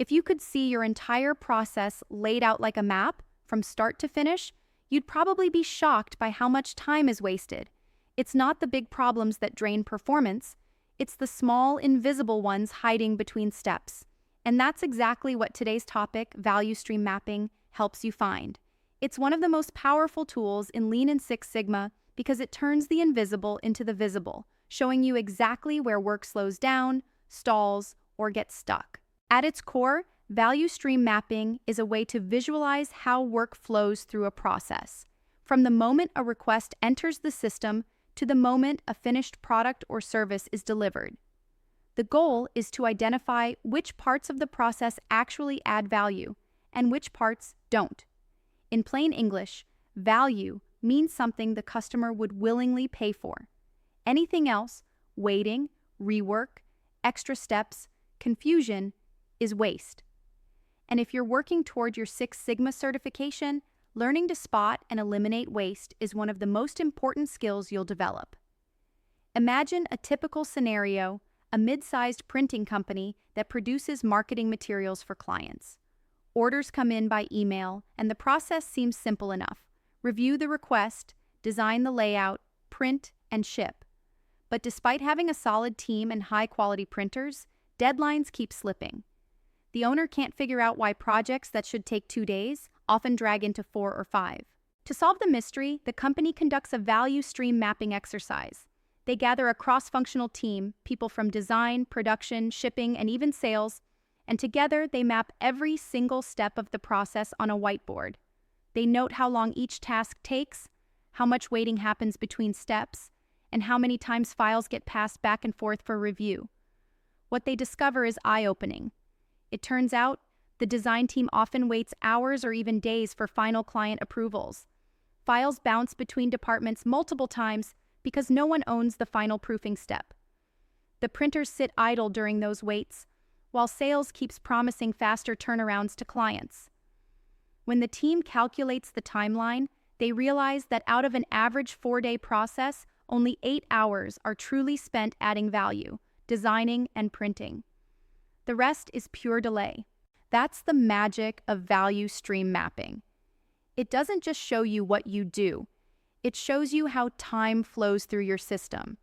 If you could see your entire process laid out like a map, from start to finish, you'd probably be shocked by how much time is wasted. It's not the big problems that drain performance, it's the small, invisible ones hiding between steps. And that's exactly what today's topic, value stream mapping, helps you find. It's one of the most powerful tools in Lean and Six Sigma because it turns the invisible into the visible, showing you exactly where work slows down, stalls, or gets stuck. At its core, value stream mapping is a way to visualize how work flows through a process, from the moment a request enters the system to the moment a finished product or service is delivered. The goal is to identify which parts of the process actually add value and which parts don't. In plain English, value means something the customer would willingly pay for. Anything else, waiting, rework, extra steps, confusion, is waste. And if you're working toward your Six Sigma certification, learning to spot and eliminate waste is one of the most important skills you'll develop. Imagine a typical scenario, a mid-sized printing company that produces marketing materials for clients. Orders come in by email, and the process seems simple enough. Review the request, design the layout, print, and ship. But despite having a solid team and high-quality printers, deadlines keep slipping. The owner can't figure out why projects that should take 2 days often drag into 4 or 5. To solve the mystery, the company conducts a value stream mapping exercise. They gather a cross-functional team, people from design, production, shipping, and even sales, and together they map every single step of the process on a whiteboard. They note how long each task takes, how much waiting happens between steps, and how many times files get passed back and forth for review. What they discover is eye-opening. It turns out, the design team often waits hours or even days for final client approvals. Files bounce between departments multiple times because no one owns the final proofing step. The printers sit idle during those waits, while sales keeps promising faster turnarounds to clients. When the team calculates the timeline, they realize that out of an average 4-day process, only 8 hours are truly spent adding value, designing, and printing. The rest is pure delay. That's the magic of value stream mapping. It doesn't just show you what you do, it shows you how time flows through your system.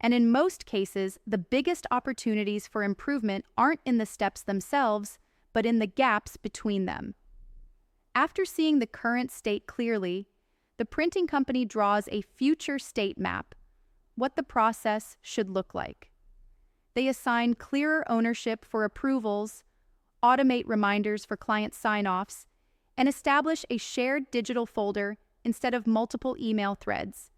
And in most cases, the biggest opportunities for improvement aren't in the steps themselves, but in the gaps between them. After seeing the current state clearly, the printing company draws a future state map, what the process should look like. They assign clearer ownership for approvals, automate reminders for client sign-offs, and establish a shared digital folder instead of multiple email threads.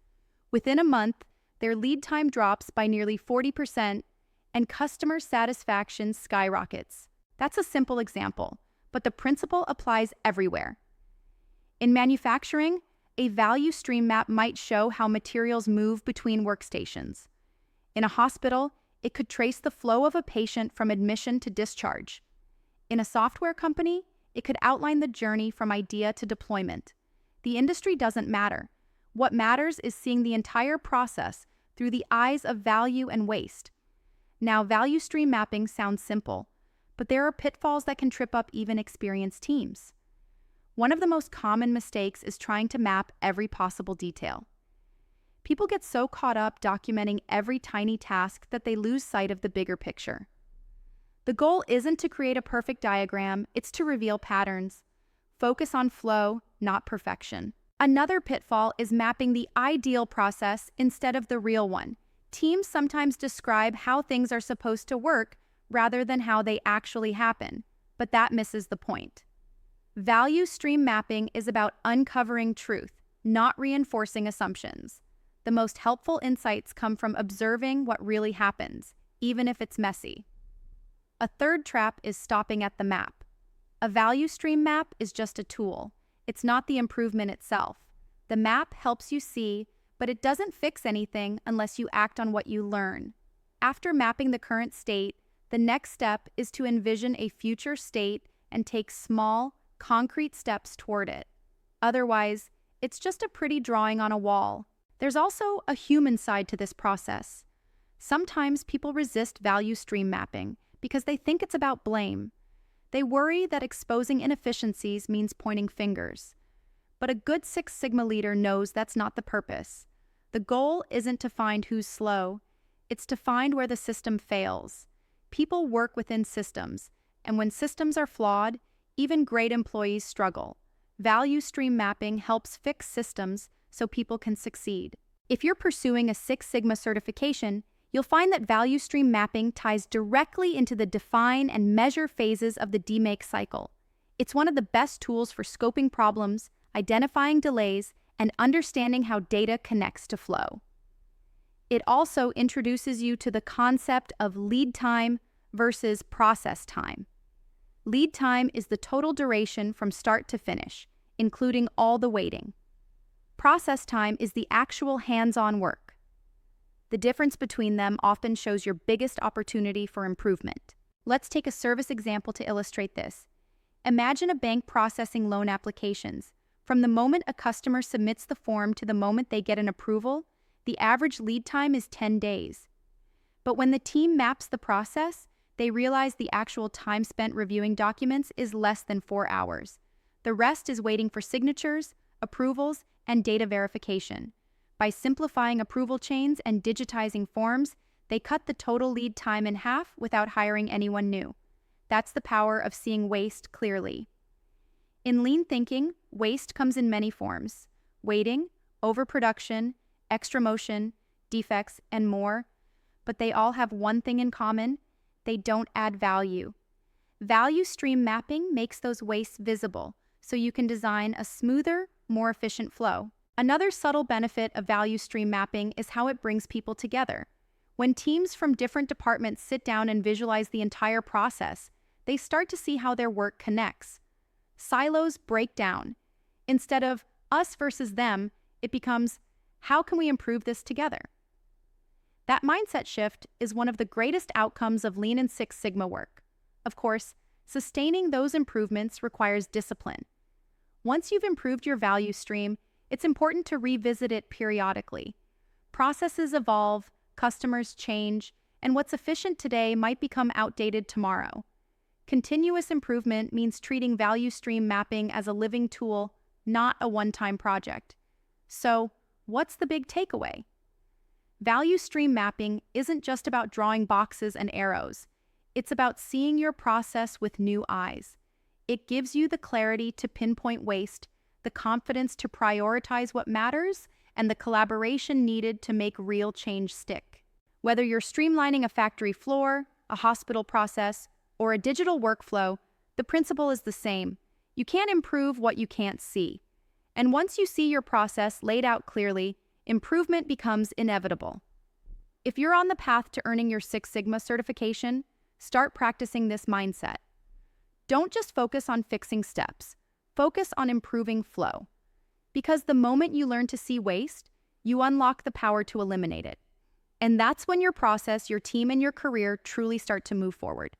Within a month, their lead time drops by nearly 40% and customer satisfaction skyrockets. That's a simple example, but the principle applies everywhere. In manufacturing, a value stream map might show how materials move between workstations. In a hospital, it could trace the flow of a patient from admission to discharge. In a software company, it could outline the journey from idea to deployment. The industry doesn't matter. What matters is seeing the entire process through the eyes of value and waste. Now, value stream mapping sounds simple, but there are pitfalls that can trip up even experienced teams. One of the most common mistakes is trying to map every possible detail. People get so caught up documenting every tiny task that they lose sight of the bigger picture. The goal isn't to create a perfect diagram, it's to reveal patterns. Focus on flow, not perfection. Another pitfall is mapping the ideal process instead of the real one. Teams sometimes describe how things are supposed to work rather than how they actually happen, but that misses the point. Value stream mapping is about uncovering truth, not reinforcing assumptions. The most helpful insights come from observing what really happens, even if it's messy. A third trap is stopping at the map. A value stream map is just a tool. It's not the improvement itself. The map helps you see, but it doesn't fix anything unless you act on what you learn. After mapping the current state, the next step is to envision a future state and take small, concrete steps toward it. Otherwise, it's just a pretty drawing on a wall. There's also a human side to this process. Sometimes people resist value stream mapping because they think it's about blame. They worry that exposing inefficiencies means pointing fingers. But a good Six Sigma leader knows that's not the purpose. The goal isn't to find who's slow, it's to find where the system fails. People work within systems, and when systems are flawed, even great employees struggle. Value stream mapping helps fix systems so people can succeed. If you're pursuing a Six Sigma certification, you'll find that value stream mapping ties directly into the define and measure phases of the demake cycle. It's one of the best tools for scoping problems, identifying delays, and understanding how data connects to flow. It also introduces you to the concept of lead time versus process time. Lead time is the total duration from start to finish, including all the waiting. Process time is the actual hands-on work. The difference between them often shows your biggest opportunity for improvement. Let's take a service example to illustrate this. Imagine a bank processing loan applications. From the moment a customer submits the form to the moment they get an approval, the average lead time is 10 days. But when the team maps the process, they realize the actual time spent reviewing documents is less than 4 hours. The rest is waiting for signatures, approvals, and data verification. By simplifying approval chains and digitizing forms, they cut the total lead time in half without hiring anyone new. That's the power of seeing waste clearly. In lean thinking, waste comes in many forms: waiting, overproduction, extra motion, defects, and more. But they all have one thing in common: they don't add value. Value stream mapping makes those wastes visible, so you can design a smoother, more efficient flow. Another subtle benefit of value stream mapping is how it brings people together. When teams from different departments sit down and visualize the entire process, they start to see how their work connects. Silos break down. Instead of us versus them, it becomes, how can we improve this together? That mindset shift is one of the greatest outcomes of Lean and Six Sigma work. Of course, sustaining those improvements requires discipline. Once you've improved your value stream, it's important to revisit it periodically. Processes evolve, customers change, and what's efficient today might become outdated tomorrow. Continuous improvement means treating value stream mapping as a living tool, not a one-time project. So, what's the big takeaway? Value stream mapping isn't just about drawing boxes and arrows. It's about seeing your process with new eyes. It gives you the clarity to pinpoint waste, the confidence to prioritize what matters, and the collaboration needed to make real change stick. Whether you're streamlining a factory floor, a hospital process, or a digital workflow, the principle is the same. You can't improve what you can't see. And once you see your process laid out clearly, improvement becomes inevitable. If you're on the path to earning your Six Sigma certification, start practicing this mindset. Don't just focus on fixing steps. Focus on improving flow. Because the moment you learn to see waste, you unlock the power to eliminate it. And that's when your process, your team, and your career truly start to move forward.